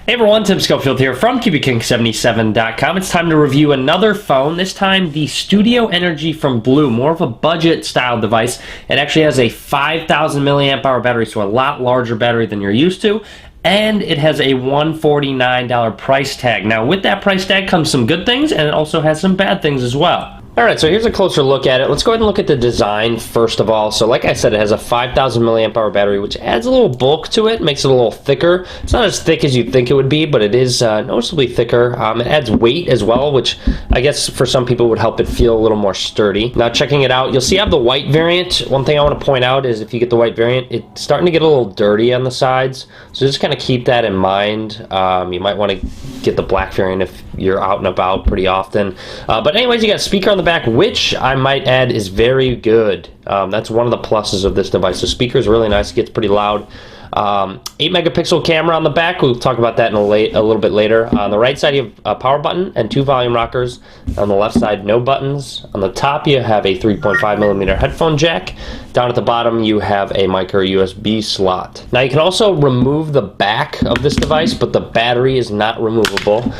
Hey everyone, Tim Schofield here from CubeKing77.com. It's time to review another phone, this time the Studio Energy from Blu, more of a budget style device. It actually has a 5,000 milliamp hour battery, so a lot larger battery than you're used to. And it has a $149 price tag. Now with that price tag comes some good things, and it also has some bad things as well. Alright, so here's a closer look at it. Let's go ahead and look at the design first of all. So like I said, it has a 5,000 milliamp hour battery, which adds a little bulk to it, makes it a little thicker. It's not as thick as you'd think it would be, but it is noticeably thicker. It adds weight as well, which I guess for some people would help it feel a little more sturdy. Now checking it out, you'll see I have the white variant. One thing I want to point out is if you get the white variant, it's starting to get a little dirty on the sides. So just kind of keep that in mind. You might want to get the black variant if you're out and about pretty often. But anyways, you got a speaker on the back, which I might add is very good. That's one of the pluses of this device. The speaker is really nice. It gets pretty loud. 8 megapixel camera on the back. We'll talk about that in a little bit later. On the right side you have a power button and 2 volume rockers. On the left side, no buttons. On the top you have a 3.5 millimeter headphone jack. Down at the bottom you have a micro USB slot. Now you can also remove the back of this device, but the battery is not removable.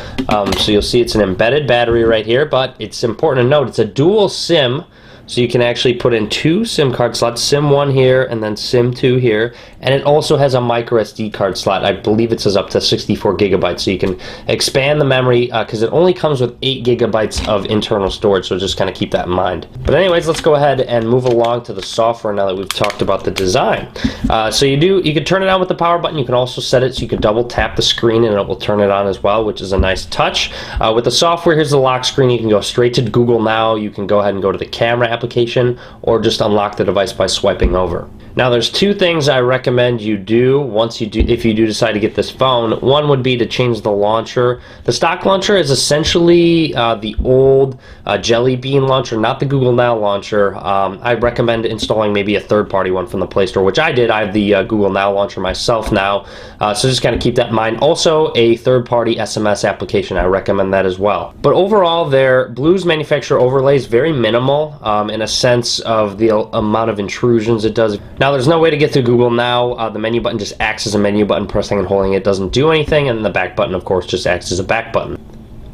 So you'll see it's an embedded battery right here, but it's important to note it's a dual SIM. So you can actually put in 2 SIM card slots, SIM 1 here and then SIM 2 here, and it also has a microSD card slot. I believe it says up to 64 gigabytes, so you can expand the memory because it only comes with 8 gigabytes of internal storage, so just kind of keep that in mind. But anyways, let's go ahead and move along to the software now that we've talked about the design. So you can turn it on with the power button. You can also set it so you can double tap the screen and it will turn it on as well, which is a nice touch. With the software, here's the lock screen. You can go straight to Google Now. You can go ahead and go to the camera application or just unlock the device by swiping over. Now there's 2 things I recommend you do if you do decide to get this phone. One would be to change the launcher. The stock launcher is essentially the old Jelly Bean launcher, not the Google Now launcher. I recommend installing maybe a third-party one from the Play Store, which I did. I have the Google Now launcher myself now, so just kind of keep that in mind. Also a third-party SMS application, I recommend that as well. But overall, Blu's manufacturer overlay is very minimal in a sense of the amount of intrusions it does. Now there's no way to get through Google Now. The menu button just acts as a menu button. Pressing and holding it doesn't do anything, and the back button of course just acts as a back button.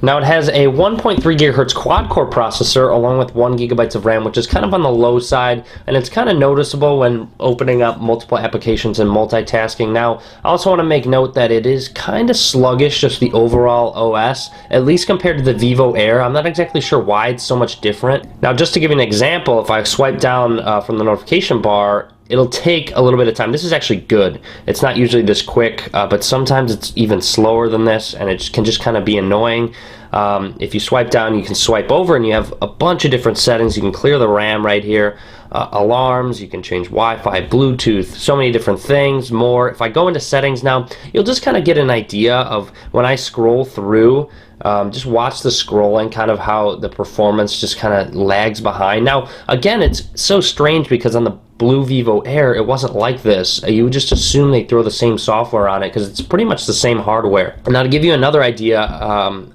Now it has a 1.3 GHz quad-core processor along with 1 GB of RAM, which is kind of on the low side, and it's kind of noticeable when opening up multiple applications and multitasking. Now, I also want to make note that it is kind of sluggish, just the overall OS, at least compared to the Vivo Air. I'm not exactly sure why it's so much different. Now, just to give you an example, if I swipe down from the notification bar, it'll take a little bit of time. This is actually good. It's not usually this quick, but sometimes it's even slower than this, and it can just kind of be annoying. If you swipe down, you can swipe over, and you have a bunch of different settings. You can clear the RAM right here, alarms, you can change Wi-Fi, Bluetooth, so many different things, more. If I go into settings now, you'll just kind of get an idea of when I scroll through. Just watch the scrolling, kind of how the performance just kind of lags behind. Now, again, it's so strange because on the Blu Vivo Air, it wasn't like this. You would just assume they throw the same software on it because it's pretty much the same hardware. Now, to give you another idea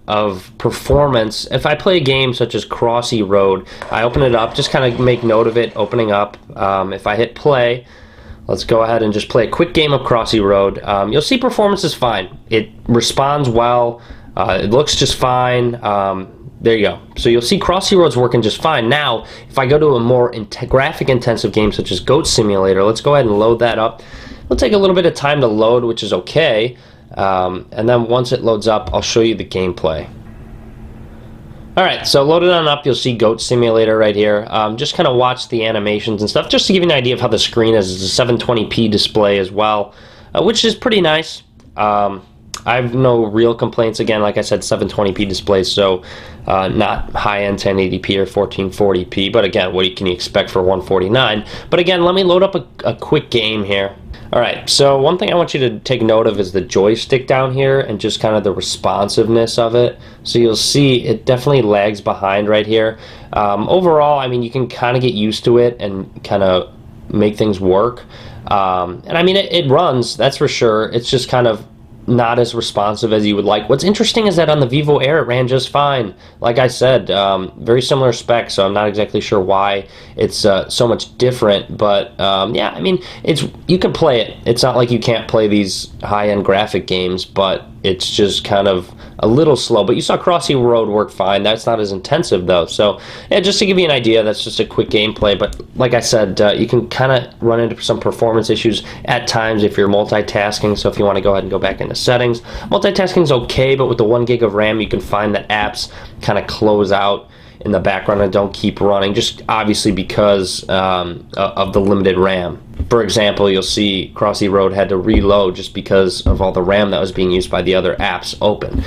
of performance, if I play a game such as Crossy Road, I open it up, just kind of make note of it opening up. If I hit play, let's go ahead and just play a quick game of Crossy Road. You'll see performance is fine. It responds well. It looks just fine. There you go. So you'll see Crossy Road's working just fine. Now, if I go to a more graphic intensive game such as Goat Simulator, let's go ahead and load that up. It'll take a little bit of time to load, which is okay. And then once it loads up, I'll show you the gameplay. Alright, so loaded on up, you'll see Goat Simulator right here. Just kind of watch the animations and stuff, just to give you an idea of how the screen is. It's a 720p display as well, which is pretty nice. I have no real complaints. Again, like I said, 720p displays, so not high-end 1080p or 1440p, but again, what can you expect for $149? But again, let me load up a quick game here. Alright, so one thing I want you to take note of is the joystick down here and just kind of the responsiveness of it. So you'll see it definitely lags behind right here. Overall, I mean, you can kind of get used to it and kind of make things work. And I mean, it runs, that's for sure. It's just kind of not as responsive as you would like. What's interesting is that on the Vivo Air, it ran just fine. Like I said, very similar specs, so I'm not exactly sure why it's so much different. But yeah, I mean, you can play it. It's not like you can't play these high-end graphic games, but it's just kind of a little slow. But you saw Crossy Road work fine. That's not as intensive though. So yeah, just to give you an idea, that's just a quick gameplay. But like I said, you can kind of run into some performance issues at times if you're multitasking. So if you want to go ahead and go back into settings, multitasking is okay, but with the 1 gig of RAM, you can find that apps kind of close out in the background and don't keep running, just obviously because of the limited RAM. For example, you'll see Crossy Road had to reload just because of all the RAM that was being used by the other apps open.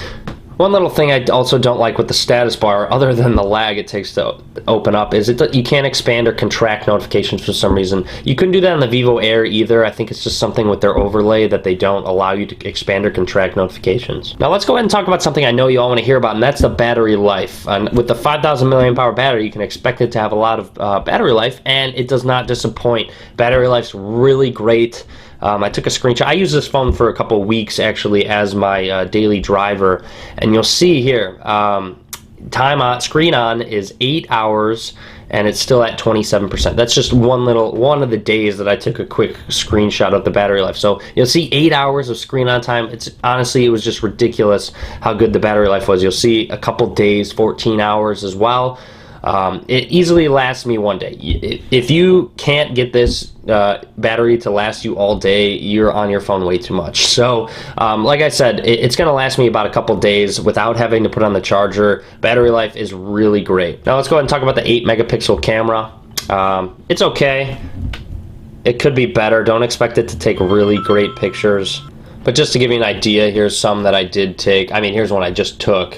One little thing I also don't like with the status bar, other than the lag it takes to open up, is that you can't expand or contract notifications for some reason. You couldn't do that on the Vivo Air either. I think it's just something with their overlay that they don't allow you to expand or contract notifications. Now let's go ahead and talk about something I know you all want to hear about, and that's the battery life. And with the 5,000 milliamp hour battery, you can expect it to have a lot of battery life, and it does not disappoint. Battery life's really great. I took a screenshot. I used this phone for a couple weeks actually as my daily driver, and you'll see here time on screen on is 8 hours and it's still at 27%. That's just one of the days that I took a quick screenshot of the battery life. So you'll see 8 hours of screen on time. It's honestly, it was just ridiculous how good the battery life was. You'll see a couple days, 14 hours as well. It easily lasts me one day. If you can't get this battery to last you all day, you're on your phone way too much. So like I said, it's going to last me about a couple days without having to put on the charger. Battery life is really great. Now let's go ahead and talk about the 8 megapixel camera. It's okay. It could be better. Don't expect it to take really great pictures. But just to give you an idea, here's some that I did take. I mean, here's one I just took.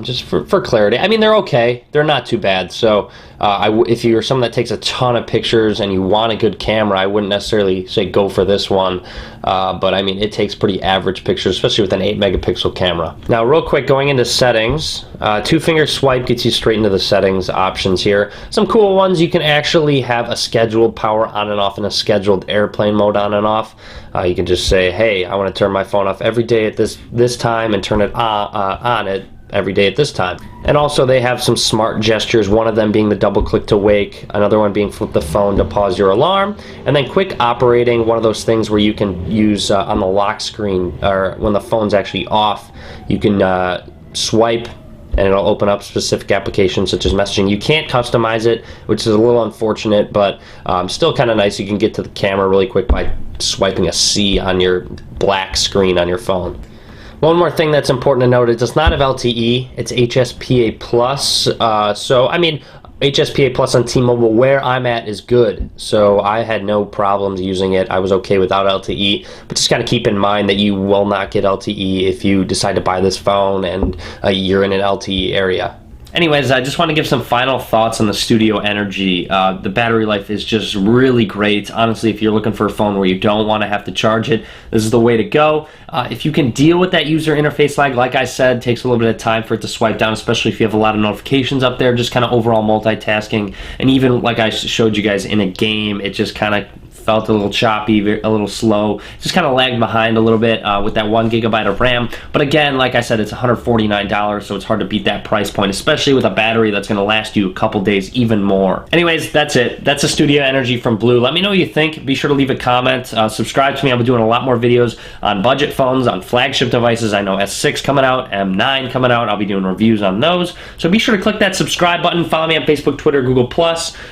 Just for clarity. I mean, they're okay. They're not too bad. So if you're someone that takes a ton of pictures and you want a good camera, I wouldn't necessarily say go for this one. But I mean, it takes pretty average pictures, especially with an 8 megapixel camera. Now, real quick, going into settings, 2-finger swipe gets you straight into the settings options here. Some cool ones, you can actually have a scheduled power on and off and a scheduled airplane mode on and off. You can just say, hey, I want to turn my phone off every day at this time and turn it on it every day at this time. And also they have some smart gestures, one of them being the double click to wake, another one being flip the phone to pause your alarm, and then quick operating, one of those things where you can use on the lock screen, or when the phone's actually off, you can swipe and it'll open up specific applications such as messaging. You can't customize it, which is a little unfortunate, but still kind of nice. You can get to the camera really quick by swiping a C on your black screen on your phone. One more thing that's important to note, it does not have LTE, it's HSPA+. So, I mean, HSPA Plus on T-Mobile, where I'm at, is good. So I had no problems using it. I was okay without LTE, but just kind of keep in mind that you will not get LTE if you decide to buy this phone and you're in an LTE area. Anyways, I just want to give some final thoughts on the Studio Energy. The battery life is just really great. Honestly, if you're looking for a phone where you don't want to have to charge it, this is the way to go. If you can deal with that user interface lag, like I said, it takes a little bit of time for it to swipe down, especially if you have a lot of notifications up there, just kind of overall multitasking. And even like I showed you guys in a game, it just kind of felt a little choppy, a little slow, just kind of lagged behind a little bit with that 1 gigabyte of RAM. But again, like I said, it's $149, so it's hard to beat that price point, especially with a battery that's going to last you a couple days, even more. Anyways, that's it. That's a Studio Energy from Blu. Let me know what you think. Be sure to leave a comment. Subscribe to me. I'll be doing a lot more videos on budget phones, on flagship devices. I know S6 coming out, M9 coming out. I'll be doing reviews on those. So be sure to click that subscribe button. Follow me on Facebook, Twitter, Google+.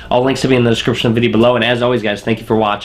All links will be in the description of the video below. And as always, guys, thank you for watching.